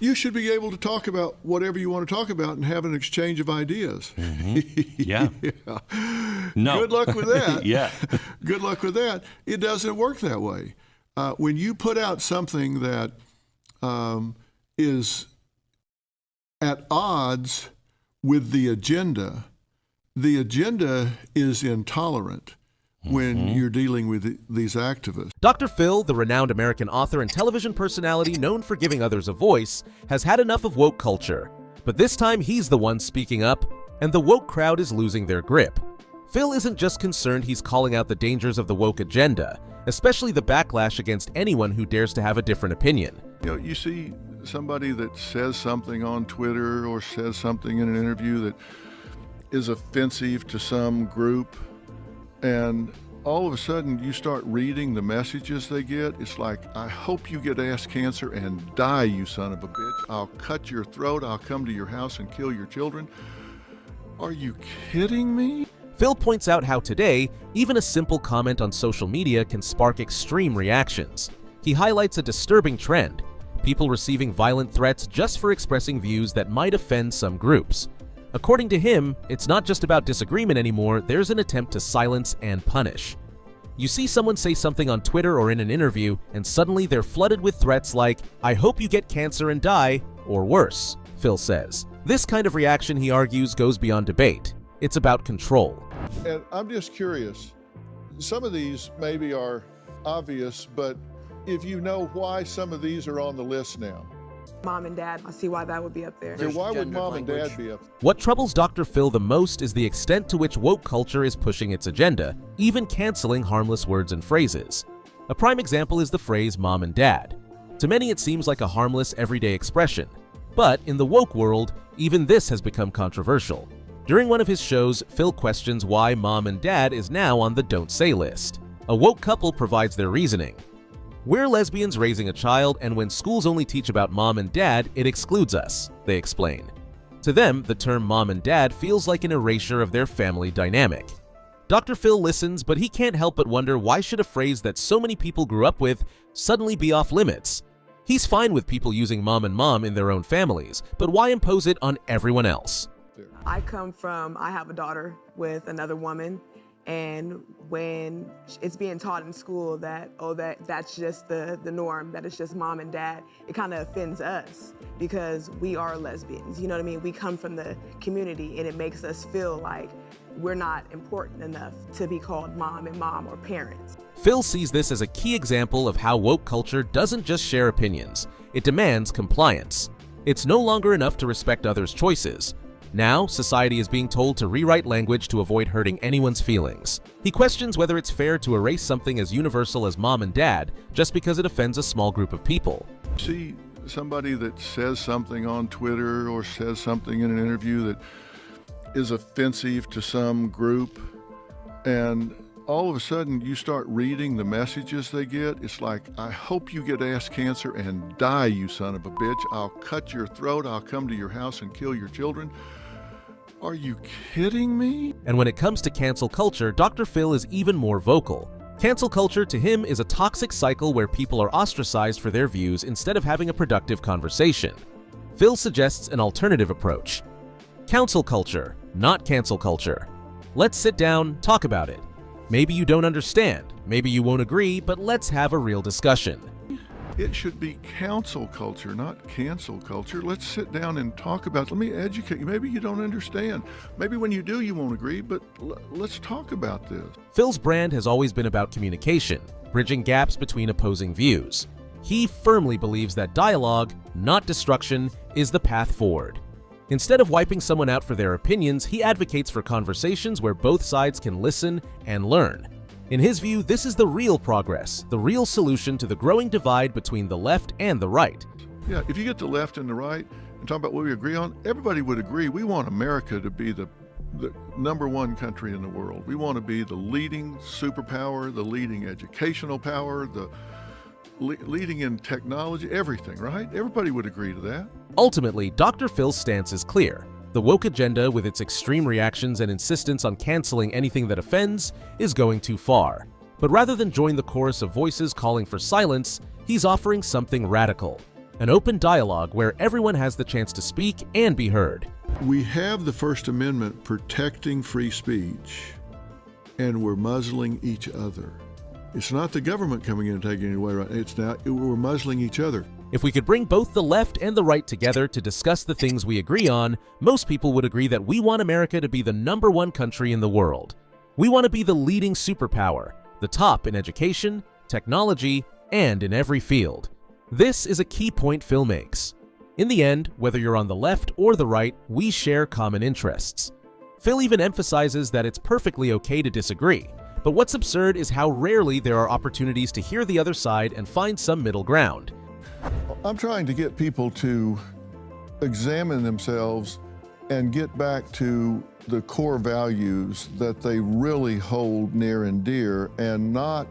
You should be able to talk about whatever you want to talk about and have an exchange of ideas. Yeah. Yeah. No. Good luck with that. Yeah. Good luck with that. It doesn't work that way. When you put out something that is at odds with the agenda is intolerant when you're dealing with these activists. Dr. Phil, the renowned American author and television personality known for giving others a voice, has had enough of woke culture. But this time he's the one speaking up, and the woke crowd is losing their grip. Phil isn't just concerned, he's calling out the dangers of the woke agenda, especially the backlash against anyone who dares to have a different opinion. You know, you see somebody that says something on Twitter or says something in an interview that is offensive to some group, and all of a sudden you start reading the messages they get. It's like, I hope you get ass cancer and die, you son of a bitch. I'll cut your throat. I'll come to your house and kill your children. Are you kidding me? Phil points out how today, even a simple comment on social media can spark extreme reactions. He highlights a disturbing trend: people receiving violent threats just for expressing views that might offend some groups. According to him, it's not just about disagreement anymore, there's an attempt to silence and punish. You see someone say something on Twitter or in an interview, and suddenly they're flooded with threats like, "I hope you get cancer and die," or worse, Phil says. This kind of reaction, he argues, goes beyond debate. It's about control. And I'm just curious, some of these maybe are obvious, but if you know why some of these are on the list now. Mom and dad, I see why that would be up there. Yeah, why would mom and dad be up there? What troubles Dr. Phil the most is the extent to which woke culture is pushing its agenda, even canceling harmless words and phrases. A prime example is the phrase mom and dad. To many it seems like a harmless everyday expression, but in the woke world, even this has become controversial. During one of his shows, Phil questions why mom and dad is now on the don't say list. A woke couple provides their reasoning. "We're lesbians raising a child, and when schools only teach about mom and dad, it excludes us," they explain. To them, the term mom and dad feels like an erasure of their family dynamic. Dr. Phil listens, but he can't help but wonder, why should a phrase that so many people grew up with suddenly be off limits? He's fine with people using mom and mom in their own families, but why impose it on everyone else? I have a daughter with another woman, and when it's being taught in school that, that's just the norm, that it's just mom and dad, it kind of offends us because we are lesbians, you know what I mean? We come from the community, and it makes us feel like we're not important enough to be called mom and mom or parents. Phil sees this as a key example of how woke culture doesn't just share opinions, it demands compliance. It's no longer enough to respect others' choices. Now, society is being told to rewrite language to avoid hurting anyone's feelings. He questions whether it's fair to erase something as universal as mom and dad just because it offends a small group of people. See somebody that says something on Twitter or says something in an interview that is offensive to some group, and all of a sudden you start reading the messages they get. It's like, I hope you get ass cancer and die, you son of a bitch. I'll cut your throat. I'll come to your house and kill your children. Are you kidding me? And when it comes to cancel culture, Dr. Phil is even more vocal. Cancel culture to him is a toxic cycle where people are ostracized for their views instead of having a productive conversation. Phil suggests an alternative approach. Counsel culture, not cancel culture. Let's sit down, talk about it. Maybe you don't understand, maybe you won't agree, but let's have a real discussion. It should be counsel culture, not cancel culture. Let's sit down and talk about it. Let me educate you. Maybe you don't understand. Maybe when you do, you won't agree, but let's talk about this. Phil's brand has always been about communication, bridging gaps between opposing views. He firmly believes that dialogue, not destruction, is the path forward. Instead of wiping someone out for their opinions, he advocates for conversations where both sides can listen and learn. In his view, this is the real progress, the real solution to the growing divide between the left and the right. Yeah, if you get the left and the right and talk about what we agree on, everybody would agree. We want America to be the number one country in the world. We want to be the leading superpower, the leading educational power, the leading in technology, everything, right? Everybody would agree to that. Ultimately, Dr. Phil's stance is clear. The woke agenda, with its extreme reactions and insistence on canceling anything that offends, is going too far. But rather than join the chorus of voices calling for silence, he's offering something radical: an open dialogue where everyone has the chance to speak and be heard. We have the First Amendment protecting free speech, and we're muzzling each other. It's not the government coming in and taking it away, right? It's now we're muzzling each other. If we could bring both the left and the right together to discuss the things we agree on, most people would agree that we want America to be the #1 country in the world. We want to be the leading superpower, the top in education, technology, and in every field. This is a key point Phil makes. In the end, whether you're on the left or the right, we share common interests. Phil even emphasizes that it's perfectly okay to disagree, but what's absurd is how rarely there are opportunities to hear the other side and find some middle ground. I'm trying to get people to examine themselves and get back to the core values that they really hold near and dear, and not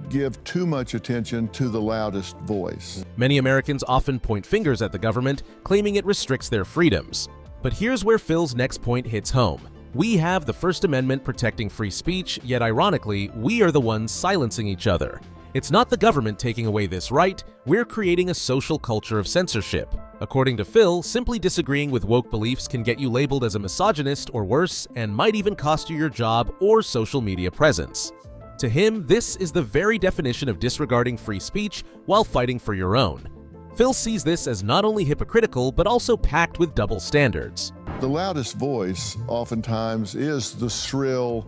give too much attention to the loudest voice. Many Americans often point fingers at the government, claiming it restricts their freedoms. But here's where Phil's next point hits home. We have the First Amendment protecting free speech, yet ironically, we are the ones silencing each other. It's not the government taking away this right, we're creating a social culture of censorship. According to Phil, simply disagreeing with woke beliefs can get you labeled as a misogynist or worse, and might even cost you your job or social media presence. To him, this is the very definition of disregarding free speech while fighting for your own. Phil sees this as not only hypocritical, but also packed with double standards. The loudest voice oftentimes is the shrill,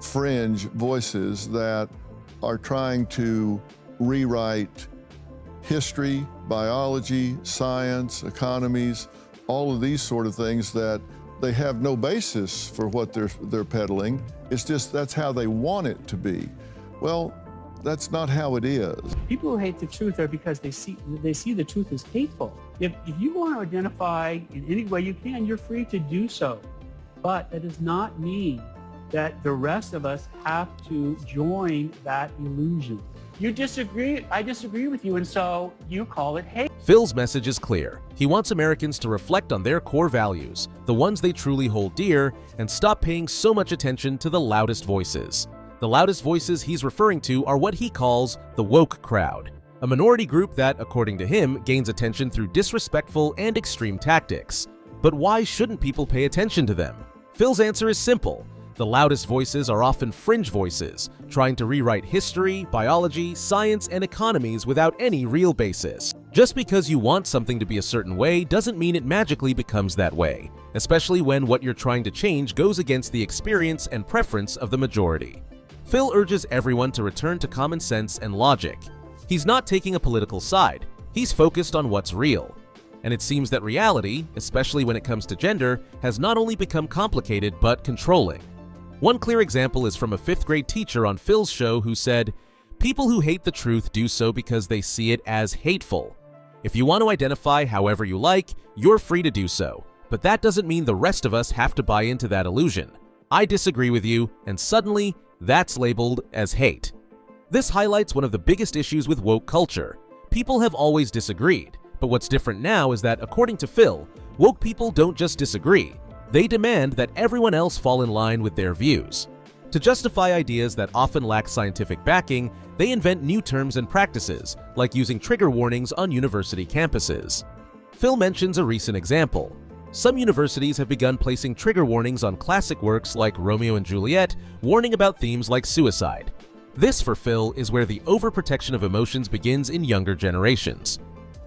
fringe voices that are trying to rewrite history, biology, science, economies, all of these sort of things that they have no basis for what they're peddling. It's just that's how they want it to be. Well, that's not how it is. People who hate the truth are because they see the truth as hateful. If you want to identify in any way you can, you're free to do so. But that does not mean that the rest of us have to join that illusion. You disagree, I disagree with you, and so you call it hate. Phil's message is clear. He wants Americans to reflect on their core values, the ones they truly hold dear, and stop paying so much attention to the loudest voices. The loudest voices he's referring to are what he calls the woke crowd, a minority group that, according to him, gains attention through disrespectful and extreme tactics. But why shouldn't people pay attention to them? Phil's answer is simple. The loudest voices are often fringe voices, trying to rewrite history, biology, science, and economies without any real basis. Just because you want something to be a certain way doesn't mean it magically becomes that way, especially when what you're trying to change goes against the experience and preference of the majority. Phil urges everyone to return to common sense and logic. He's not taking a political side, he's focused on what's real. And it seems that reality, especially when it comes to gender, has not only become complicated but controlling. One clear example is from a 5th grade teacher on Phil's show who said, "People who hate the truth do so because they see it as hateful. If you want to identify however you like, you're free to do so. But that doesn't mean the rest of us have to buy into that illusion. I disagree with you, and suddenly, that's labeled as hate." This highlights one of the biggest issues with woke culture. People have always disagreed, but what's different now is that, according to Phil, woke people don't just disagree. They demand that everyone else fall in line with their views. To justify ideas that often lack scientific backing, they invent new terms and practices, like using trigger warnings on university campuses. Phil mentions a recent example. Some universities have begun placing trigger warnings on classic works like Romeo and Juliet, warning about themes like suicide. This, for Phil, is where the overprotection of emotions begins in younger generations.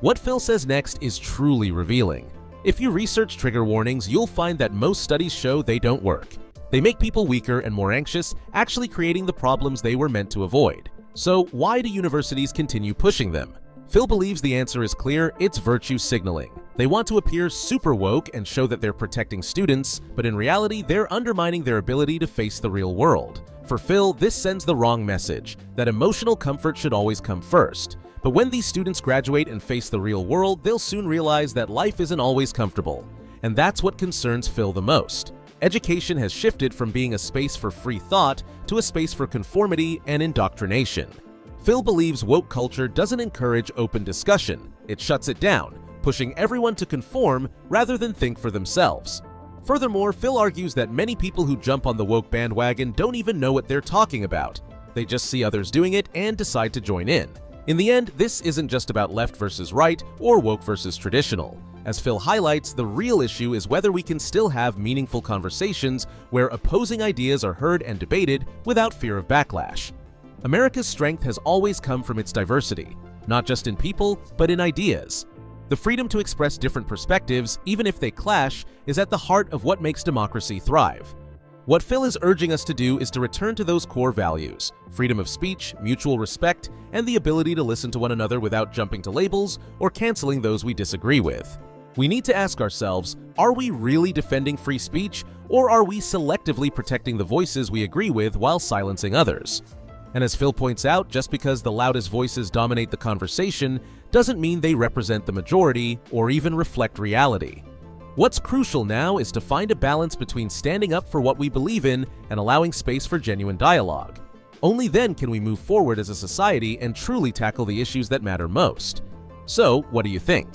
What Phil says next is truly revealing. If you research trigger warnings, you'll find that most studies show they don't work. They make people weaker and more anxious, actually creating the problems they were meant to avoid. So why do universities continue pushing them? Phil believes the answer is clear: it's virtue signaling. They want to appear super woke and show that they're protecting students, but in reality, they're undermining their ability to face the real world. For Phil, this sends the wrong message, that emotional comfort should always come first. But when these students graduate and face the real world, they'll soon realize that life isn't always comfortable. And that's what concerns Phil the most. Education has shifted from being a space for free thought to a space for conformity and indoctrination. Phil believes woke culture doesn't encourage open discussion, it shuts it down, pushing everyone to conform rather than think for themselves. Furthermore, Phil argues that many people who jump on the woke bandwagon don't even know what they're talking about. They just see others doing it and decide to join in. In the end, this isn't just about left versus right or woke versus traditional. As Phil highlights, the real issue is whether we can still have meaningful conversations where opposing ideas are heard and debated without fear of backlash. America's strength has always come from its diversity, not just in people, but in ideas. The freedom to express different perspectives, even if they clash, is at the heart of what makes democracy thrive. What Phil is urging us to do is to return to those core values: freedom of speech, mutual respect, and the ability to listen to one another without jumping to labels or canceling those we disagree with. We need to ask ourselves, are we really defending free speech, or are we selectively protecting the voices we agree with while silencing others? And as Phil points out, just because the loudest voices dominate the conversation doesn't mean they represent the majority or even reflect reality. What's crucial now is to find a balance between standing up for what we believe in and allowing space for genuine dialogue. Only then can we move forward as a society and truly tackle the issues that matter most. So, what do you think?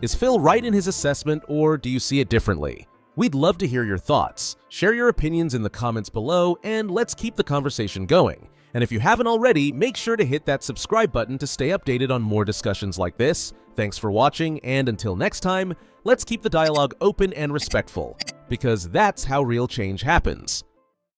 Is Phil right in his assessment, or do you see it differently? We'd love to hear your thoughts. Share your opinions in the comments below, and let's keep the conversation going. And if you haven't already, make sure to hit that subscribe button to stay updated on more discussions like this. Thanks for watching, and until next time, let's keep the dialogue open and respectful, because that's how real change happens.